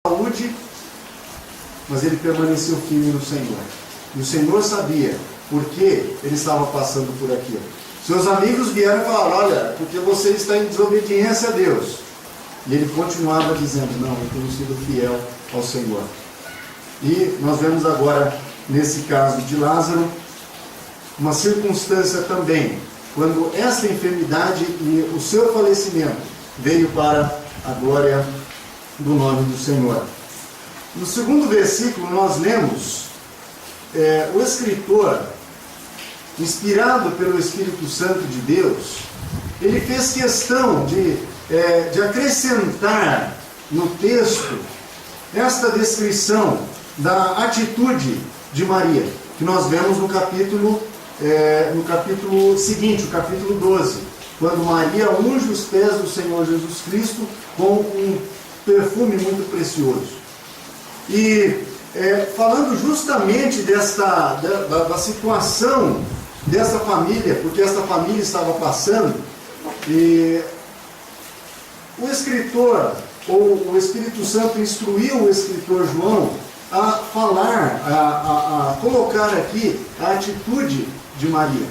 saúde, mas ele permaneceu firme no Senhor. E o Senhor sabia por que ele estava passando por aquilo. Seus amigos vieram e falaram: olha, porque você está em desobediência a Deus. E ele continuava dizendo: não, eu tenho sido fiel ao Senhor. E nós vemos agora, nesse caso de Lázaro, uma circunstância também, quando esta enfermidade e o seu falecimento veio para a glória do nome do Senhor. No segundo versículo nós lemos o escritor, inspirado pelo Espírito Santo de Deus, ele fez questão de acrescentar no texto esta descrição da atitude de Maria, que nós vemos no capítulo seguinte, o capítulo 12, quando Maria unge os pés do Senhor Jesus Cristo com um perfume muito precioso. E falando justamente da situação dessa família, porque essa família estava passando, e o escritor, ou o Espírito Santo instruiu o escritor João a falar, a colocar aqui a atitude de Maria.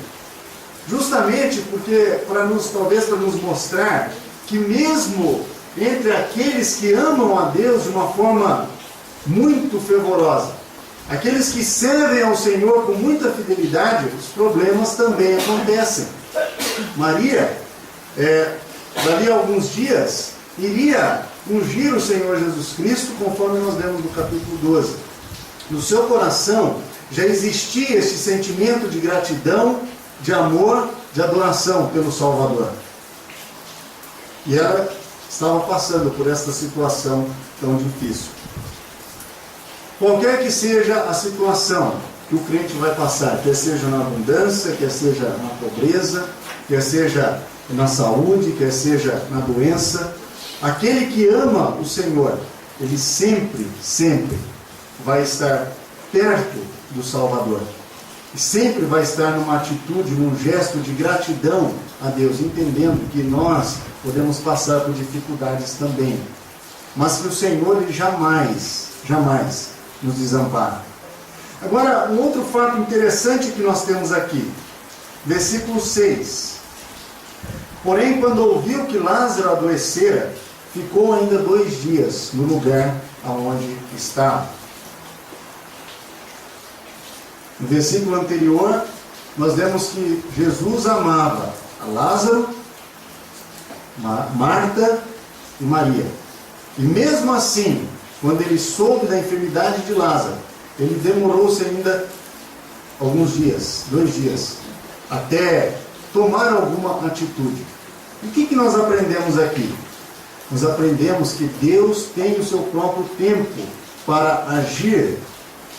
Justamente porque, talvez para nos mostrar que mesmo entre aqueles que amam a Deus de uma forma muito fervorosa, aqueles que servem ao Senhor com muita fidelidade, os problemas também acontecem. Maria, dali a alguns dias, iria ungir o Senhor Jesus Cristo, conforme nós lemos no capítulo 12. No seu coração já existia esse sentimento de gratidão, de amor, de adoração pelo Salvador. E ela estava passando por esta situação tão difícil. Qualquer que seja a situação que o crente vai passar, quer seja na abundância, quer seja na pobreza, quer seja na saúde, quer seja na doença, aquele que ama o Senhor, ele sempre, sempre vai estar perto do Salvador. E sempre vai estar numa atitude, num gesto de gratidão a Deus, entendendo que nós podemos passar por dificuldades também, mas que o Senhor, ele jamais, jamais nos desampara. Agora, um outro fato interessante que nós temos aqui, versículo 6. Porém, quando ouviu que Lázaro adoecera, ficou ainda 2 dias no lugar aonde estava. No versículo anterior, nós vemos que Jesus amava a Lázaro, Marta e Maria. E mesmo assim, quando ele soube da enfermidade de Lázaro, ele demorou-se ainda alguns dias, 2 dias, até tomar alguma atitude. E o que nós aprendemos aqui? Nós aprendemos que Deus tem o seu próprio tempo para agir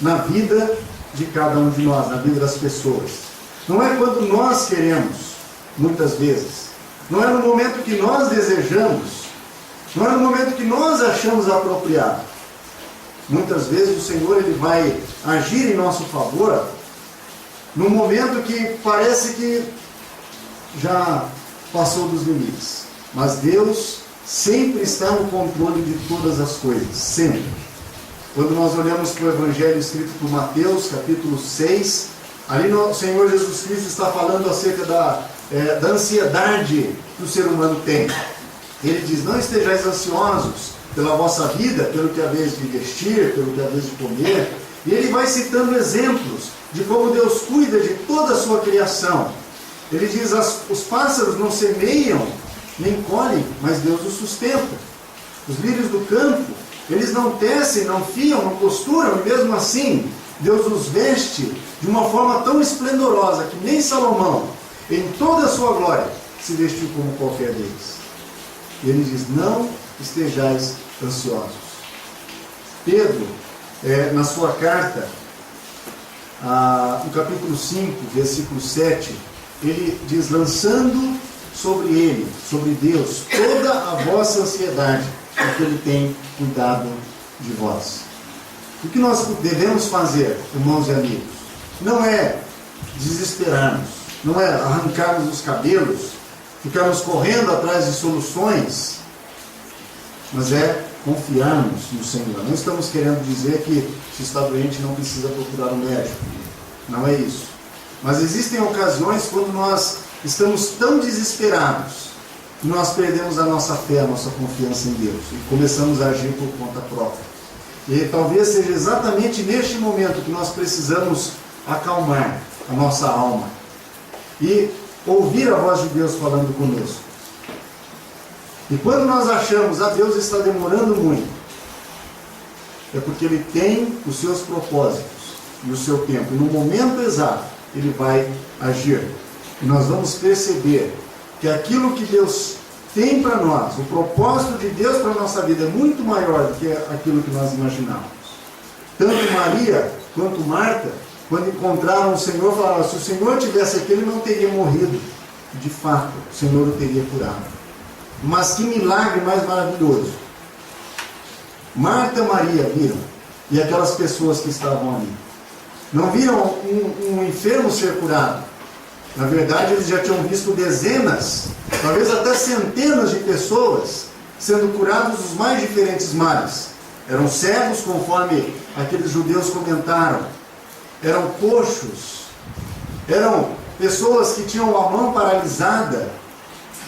na vida de cada um de nós, na vida das pessoas. Não é quando nós queremos, muitas vezes. Não é no momento que nós desejamos. Não é no momento que nós achamos apropriado. Muitas vezes o Senhor, ele vai agir em nosso favor no momento que parece que já passou dos limites. Mas Deus sempre está no controle de todas as coisas, sempre. Quando nós olhamos para o Evangelho escrito por Mateus, capítulo 6, ali o Senhor Jesus Cristo está falando acerca da ansiedade que o ser humano tem. Ele diz: não estejais ansiosos pela vossa vida, pelo que haveis de vestir, pelo que haveis de comer. E ele vai citando exemplos de como Deus cuida de toda a sua criação. Ele diz: os pássaros não semeiam, nem colhem, mas Deus os sustenta. Os lírios do campo, eles não tecem, não fiam, não costuram, e mesmo assim, Deus os veste de uma forma tão esplendorosa que nem Salomão, em toda a sua glória, se vestiu como qualquer deles. E ele diz: não estejais ansiosos. Pedro, na sua carta, no capítulo 5, versículo 7, ele diz: lançando sobre ele, sobre Deus, toda a vossa ansiedade, porque ele tem cuidado de vós. O que nós devemos fazer, irmãos e amigos, não é desesperarmos, não é arrancarmos os cabelos, ficarmos correndo atrás de soluções, mas é confiarmos no Senhor. Não estamos querendo dizer que se está doente não precisa procurar um médico. Não é isso. Mas existem ocasiões quando nós estamos tão desesperados que nós perdemos a nossa fé, a nossa confiança em Deus e começamos a agir por conta própria. E talvez seja exatamente neste momento que nós precisamos acalmar a nossa alma e ouvir a voz de Deus falando conosco. E quando nós achamos, Deus está demorando muito, é porque Ele tem os seus propósitos e o seu tempo. E no momento exato, Ele vai agir. E nós vamos perceber que aquilo que Deus tem para nós, o propósito de Deus para a nossa vida é muito maior do que aquilo que nós imaginávamos. Tanto Maria quanto Marta, quando encontraram o Senhor, falaram: se o Senhor tivesse aqui, Ele não teria morrido. De fato, o Senhor o teria curado. Mas que milagre mais maravilhoso. Marta e Maria viram, e aquelas pessoas que estavam ali não viram um enfermo ser curado. Na verdade, eles já tinham visto dezenas, talvez até centenas de pessoas sendo curados dos mais diferentes males. Eram cegos, conforme aqueles judeus comentaram. Eram coxos. Eram pessoas que tinham a mão paralisada.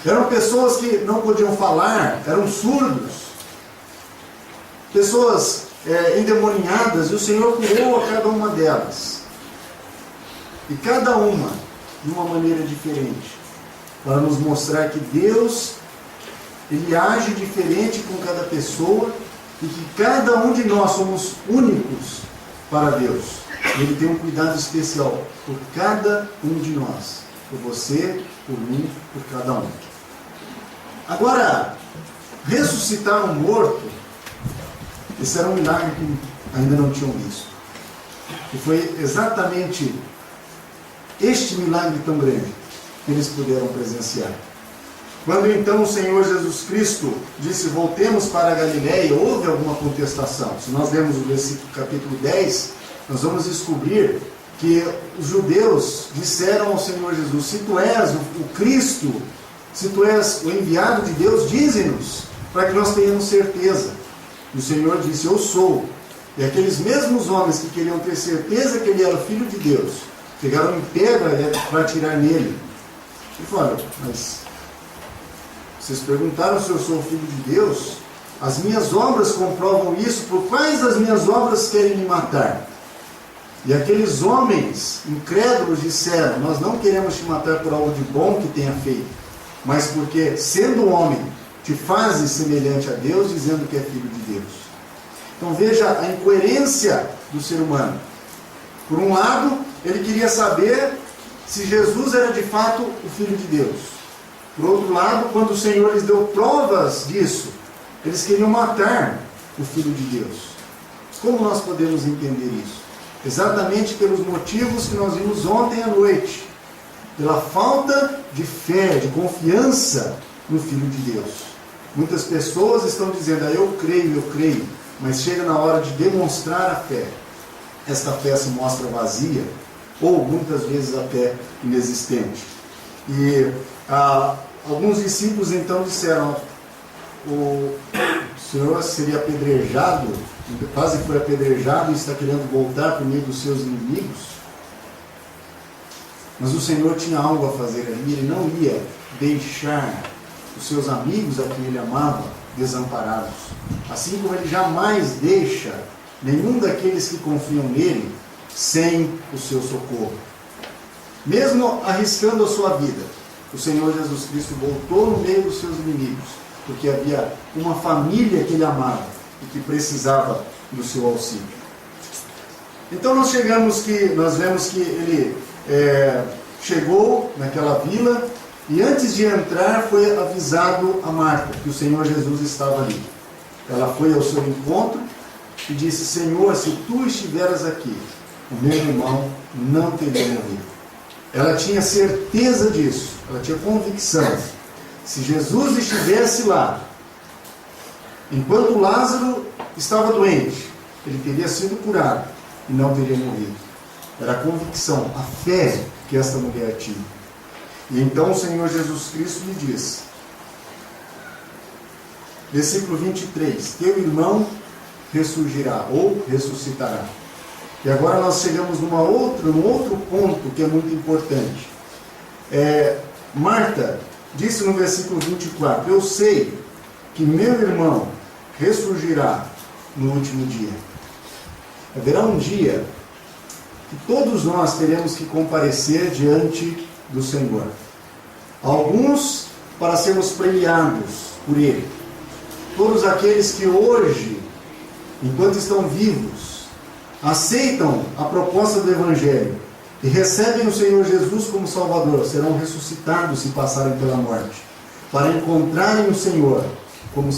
Eram pessoas que não podiam falar. Eram surdos. Pessoas endemoniadas. E o Senhor curou a cada uma delas. E cada uma de uma maneira diferente, para nos mostrar que Deus, Ele age diferente com cada pessoa e que cada um de nós somos únicos para Deus. Ele tem um cuidado especial por cada um de nós, por você, por mim, por cada um. Agora, ressuscitar um morto, esse era um milagre que ainda não tinham visto. E foi exatamente este milagre tão grande que eles puderam presenciar. Quando então o Senhor Jesus Cristo disse: voltemos para a Galileia, houve alguma contestação. Se nós lermos o versículo capítulo 10, nós vamos descobrir que os judeus disseram ao Senhor Jesus: se tu és o Cristo, se tu és o enviado de Deus, dize-nos, para que nós tenhamos certeza. E o Senhor disse: eu sou. E aqueles mesmos homens que queriam ter certeza que Ele era o Filho de Deus, pegaram em pedra para atirar nele. Ele falou: mas vocês perguntaram se eu sou o Filho de Deus? As minhas obras comprovam isso. Por quais das minhas obras querem me matar? E aqueles homens incrédulos disseram: nós não queremos te matar por algo de bom que tenha feito, mas porque, sendo homem, te fazes semelhante a Deus, dizendo que é Filho de Deus. Então veja a incoerência do ser humano. Por um lado, ele queria saber se Jesus era de fato o Filho de Deus. Por outro lado, quando o Senhor lhes deu provas disso, eles queriam matar o Filho de Deus. Como nós podemos entender isso? Exatamente pelos motivos que nós vimos ontem à noite. Pela falta de fé, de confiança no Filho de Deus. Muitas pessoas estão dizendo: eu creio, mas chega na hora de demonstrar a fé. Esta fé se mostra vazia, ou muitas vezes até inexistente. E alguns discípulos então disseram: o Senhor seria apedrejado, quase foi apedrejado e está querendo voltar por meio dos seus inimigos. Mas o Senhor tinha algo a fazer ali. Ele não ia deixar os seus amigos a quem Ele amava desamparados. Assim como Ele jamais deixa nenhum daqueles que confiam nele sem o seu socorro. Mesmo arriscando a sua vida, o Senhor Jesus Cristo voltou no meio dos seus inimigos, porque havia uma família que Ele amava e que precisava do seu auxílio. Então nós vemos que Ele chegou naquela vila e antes de entrar foi avisado a Marta que o Senhor Jesus estava ali. Ela foi ao seu encontro e disse: Senhor, se tu estiveras aqui, o meu irmão não teria morrido. Ela tinha certeza disso, ela tinha convicção. Se Jesus estivesse lá, enquanto Lázaro estava doente, ele teria sido curado e não teria morrido. Era a convicção, a fé que esta mulher tinha. E então o Senhor Jesus Cristo lhe diz: versículo 23, teu irmão ressurgirá ou ressuscitará. E agora nós chegamos num outro ponto que é muito importante. Marta disse no versículo 24, eu sei que meu irmão ressurgirá no último dia. Haverá um dia que todos nós teremos que comparecer diante do Senhor. Alguns para sermos premiados por Ele. Todos aqueles que hoje, enquanto estão vivos, aceitam a proposta do Evangelho e recebem o Senhor Jesus como Salvador, serão ressuscitados se passarem pela morte, para encontrarem o Senhor como